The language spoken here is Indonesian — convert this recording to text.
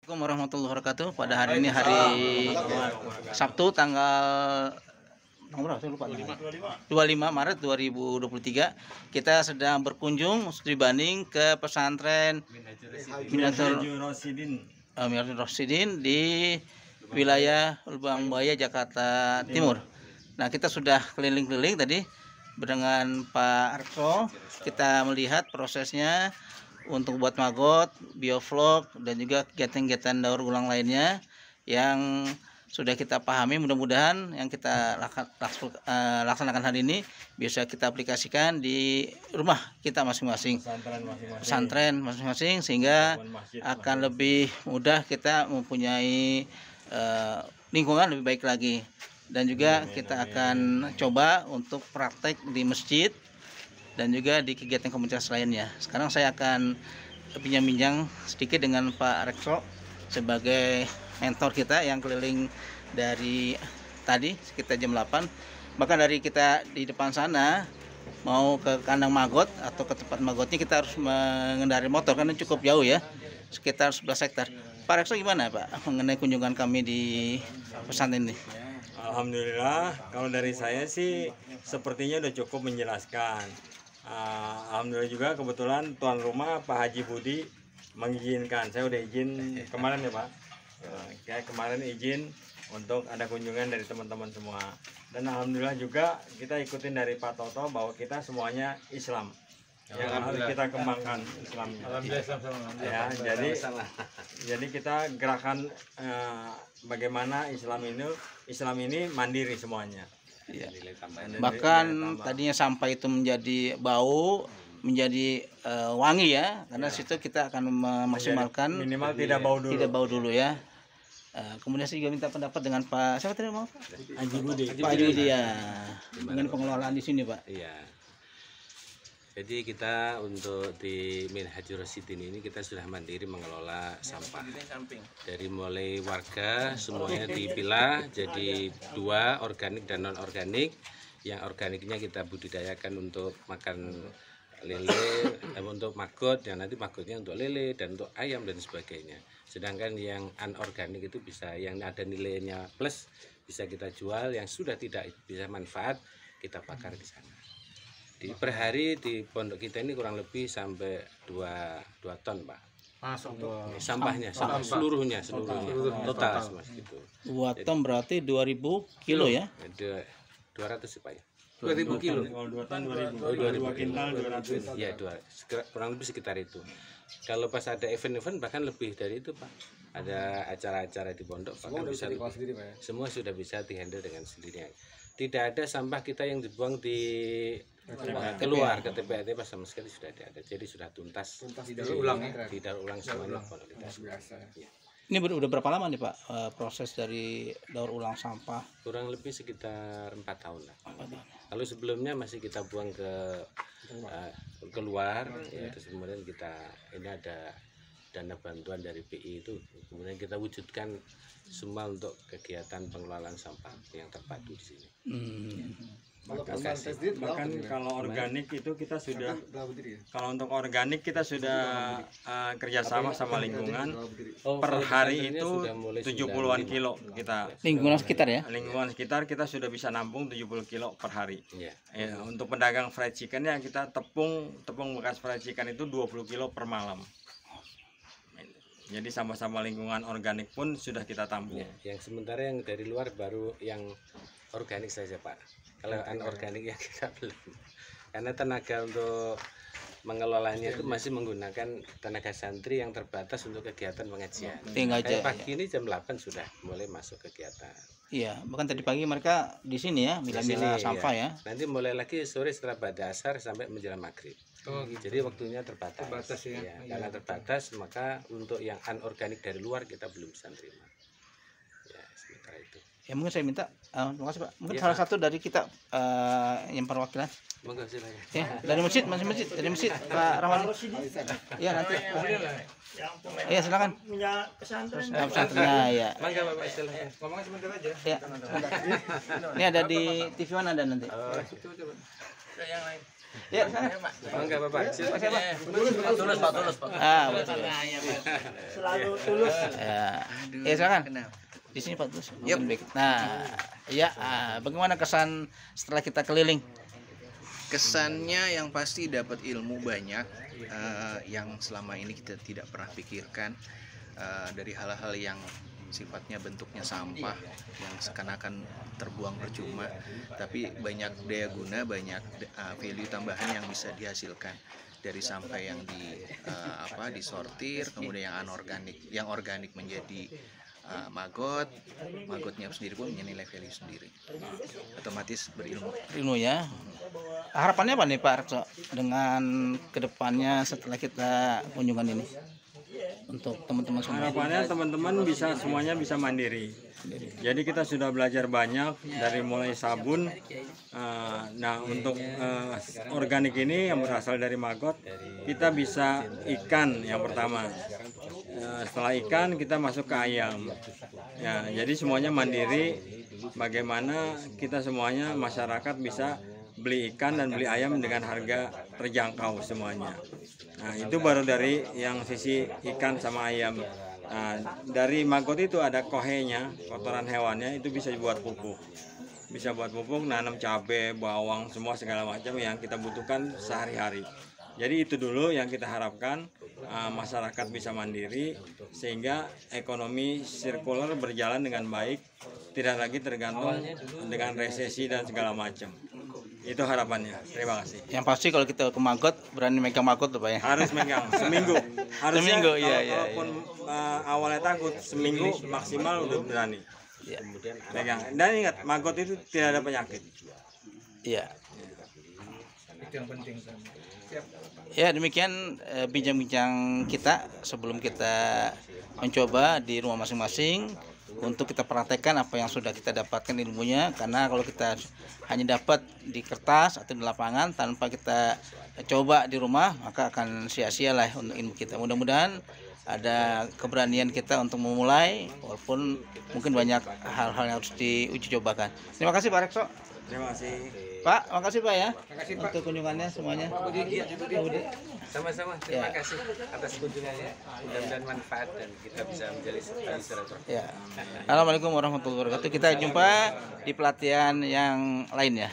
Assalamualaikum warahmatullahi wabarakatuh. Pada hari ini hari Sabtu tanggal 25 Maret 2023, kita sedang berkunjung studi banding ke pesantren Minhajul Rosidin di wilayah Lubang Buaya, Jakarta Timur. Nah, kita sudah keliling-keliling tadi dengan Pak Rekso. Kita melihat prosesnya untuk buat magot, biovlog, dan juga kegiatan-kegiatan daur ulang lainnya yang sudah kita pahami. Mudah-mudahan yang kita laksanakan hari ini bisa kita aplikasikan di rumah kita masing-masing, pesantren masing-masing, sehingga akan lebih mudah kita mempunyai lingkungan lebih baik lagi. Dan juga kita akan coba untuk praktek di masjid dan juga di kegiatan komunitas lainnya. Sekarang saya akan bincang-bincang sedikit dengan Pak Rekso sebagai mentor kita yang keliling dari tadi sekitar jam 8. Bahkan dari kita di depan sana mau ke kandang magot atau ke tempat magotnya kita harus mengendarai motor karena cukup jauh ya, sekitar 11 hektar. Pak Rekso gimana Pak mengenai kunjungan kami di pesantren ini? Alhamdulillah, kalau dari saya sih sepertinya udah cukup menjelaskan. Alhamdulillah juga kebetulan tuan rumah Pak Haji Budi mengizinkan. Saya udah izin kemarin ya Pak. Kayak kemarin izin untuk ada kunjungan dari teman-teman semua. Dan alhamdulillah juga kita ikutin dari Pak Toto bahwa kita semuanya Islam. Yang harus kita kembangkan Islamnya. Ya, jadi kita gerakan bagaimana Islam ini mandiri semuanya. Ya. Bahkan tadinya sampah itu menjadi bau, menjadi wangi ya, karena situ kita akan memaksimalkan minimal tidak bau dulu ya. Kemudian saya juga minta pendapat dengan Pak siapa tadi mau? Haji Budi. Pak Haji Budi ya, dengan pengelolaan di sini Pak. Iya. Jadi kita untuk di Minhajul Rosidin ini kita sudah mandiri mengelola sampah. Dari mulai warga semuanya dipilah jadi dua, organik dan non organik. Yang organiknya kita budidayakan untuk makan lele, untuk magot, yang nanti magotnya untuk lele dan untuk ayam dan sebagainya. Sedangkan yang anorganik itu bisa, yang ada nilainya plus bisa kita jual, yang sudah tidak bisa manfaat kita bakar di sana. Per hari di pondok kita ini kurang lebih sampai 2 ton Pak. Sampahnya seluruhnya total gitu. 2 ton berarti 2000 kilo ya? 200 sih Pak ya. 2000 kilo. Kalau 2 ton 2000 kintal 200. Iya, kurang lebih sekitar itu. Kalau pas ada event-event bahkan lebih dari itu Pak. Ada acara-acara di pondok bahkan bisa sendiri, Pak, ya? Semua sudah bisa dihandle dengan sendirinya. Tidak ada sampah kita yang dibuang di keluar ke TPAT pas sama sekali sudah ada. Jadi sudah tuntas didaur ulang semuanya pondok kita. Ya. Ini udah berapa lama nih Pak proses dari daur ulang sampah? Kurang lebih sekitar 4 tahun lah. Lalu sebelumnya masih kita buang ke keluar ya, terus kemudian kita ini ada dana bantuan dari BI itu, kemudian kita wujudkan semua untuk kegiatan pengelolaan sampah yang terpadu di sini. Bahkan kalau organik itu kita sudah, kalau untuk organik kita sudah kerjasama sama lingkungan. Per hari itu 70-an kilo kita. Lingkungan sekitar ya? Lingkungan sekitar kita sudah bisa nampung 70 kilo per hari. Ya, untuk pedagang fried chicken ya kita tepung bekas fried chicken itu 20 kilo per malam. Jadi sama-sama lingkungan organik pun sudah kita tampung. Ya, yang sementara yang dari luar baru yang organik saja Pak. Kalau anorganik ya kita belum. Karena tenaga untuk mengelolanya itu masih menggunakan tenaga santri yang terbatas untuk kegiatan pengajian. Kayak pagi ini jam 8 sudah mulai masuk kegiatan. Iya, bahkan tadi pagi mereka di sini ya, milah-milah sampah ya. Nanti mulai lagi sore setelah ba'da asar sampai menjelang maghrib. Jadi waktunya terbatas. Ya, karena terbatas maka untuk yang anorganik dari luar kita belum bisa terima. Ya, sementara itu. Ya mungkin saya minta, terima kasih Pak. Mungkin ya, salah satu dari kita yang perwakilan. Monggo silakan. Ya, dari masjid Pak Rahman. Ya nanti. Iya silakan. Punya pesantren. Pesantrennya ya. Mangga Bapak silakan. Ngomongnya sebentar aja. Ya. Ini ada di TV mana ada nanti? Oh, itu coba. Yang lain. Ya, sana. Enggak Bapak. Siapa? Tulus Pak, tulus Pak. Ah, betul. Selalu tulus. Ya. Silakan. Di sini Pak Tulus. Nah, ya, bagaimana kesan setelah kita keliling? Kesannya yang pasti dapat ilmu banyak yang selama ini kita tidak pernah pikirkan, dari hal-hal yang sifatnya bentuknya sampah yang seakan-akan terbuang percuma, tapi banyak daya guna, banyak value tambahan yang bisa dihasilkan dari sampah yang disortir, kemudian yang anorganik, yang organik menjadi magotnya sendiri pun punya nilai value sendiri, otomatis berilmu. Ilmu ya. Harapannya apa nih Pak Rekso dengan kedepannya setelah kita kunjungan ini untuk teman-teman semua? Harapannya teman-teman semuanya bisa mandiri. Jadi kita sudah belajar banyak dari mulai sabun. Nah, untuk organik ini yang berasal dari maggot, kita bisa ikan yang pertama. Setelah ikan kita masuk ke ayam. Ya, jadi semuanya mandiri. Bagaimana kita semuanya masyarakat bisa beli ikan dan beli ayam dengan harga terjangkau semuanya. Nah, itu baru dari yang sisi ikan sama ayam. Nah, dari maggot itu ada kohenya, kotoran hewannya, itu bisa buat pupuk. Bisa buat pupuk, nanam cabai, bawang, semua segala macam yang kita butuhkan sehari-hari. Jadi itu dulu yang kita harapkan, masyarakat bisa mandiri sehingga ekonomi sirkular berjalan dengan baik, tidak lagi tergantung dengan resesi dan segala macam. Itu harapannya. Terima kasih. Yang pasti kalau kita ke maggot berani megang maggot tuh Pak ya. Harus megang seminggu. Harusnya Seminggu, iya, kalaupun awalnya takut, seminggu maksimal udah berani. Iya. Pegang. Dan ingat, maggot itu tidak ada penyakit. Iya. Itu yang penting. Ya, demikian bincang-bincang kita sebelum kita mencoba di rumah masing-masing untuk kita praktekkan apa yang sudah kita dapatkan ilmunya, karena kalau kita hanya dapat di kertas atau di lapangan tanpa kita coba di rumah maka akan sia-sia lah untuk ilmu kita. Mudah-mudahan ada keberanian kita untuk memulai walaupun mungkin banyak hal-hal yang harus diuji cobakan. Terima kasih Pak Rekso. Terima kasih. Pak, makasih Pak ya untuk kunjungannya semuanya. Sama-sama. Terima kasih atas kunjungannya. Mudah-mudahan manfaat dan kita bisa menjadi inspirator. Ya. Assalamualaikum warahmatullahi wabarakatuh. Kita jumpa di pelatihan yang lainnya.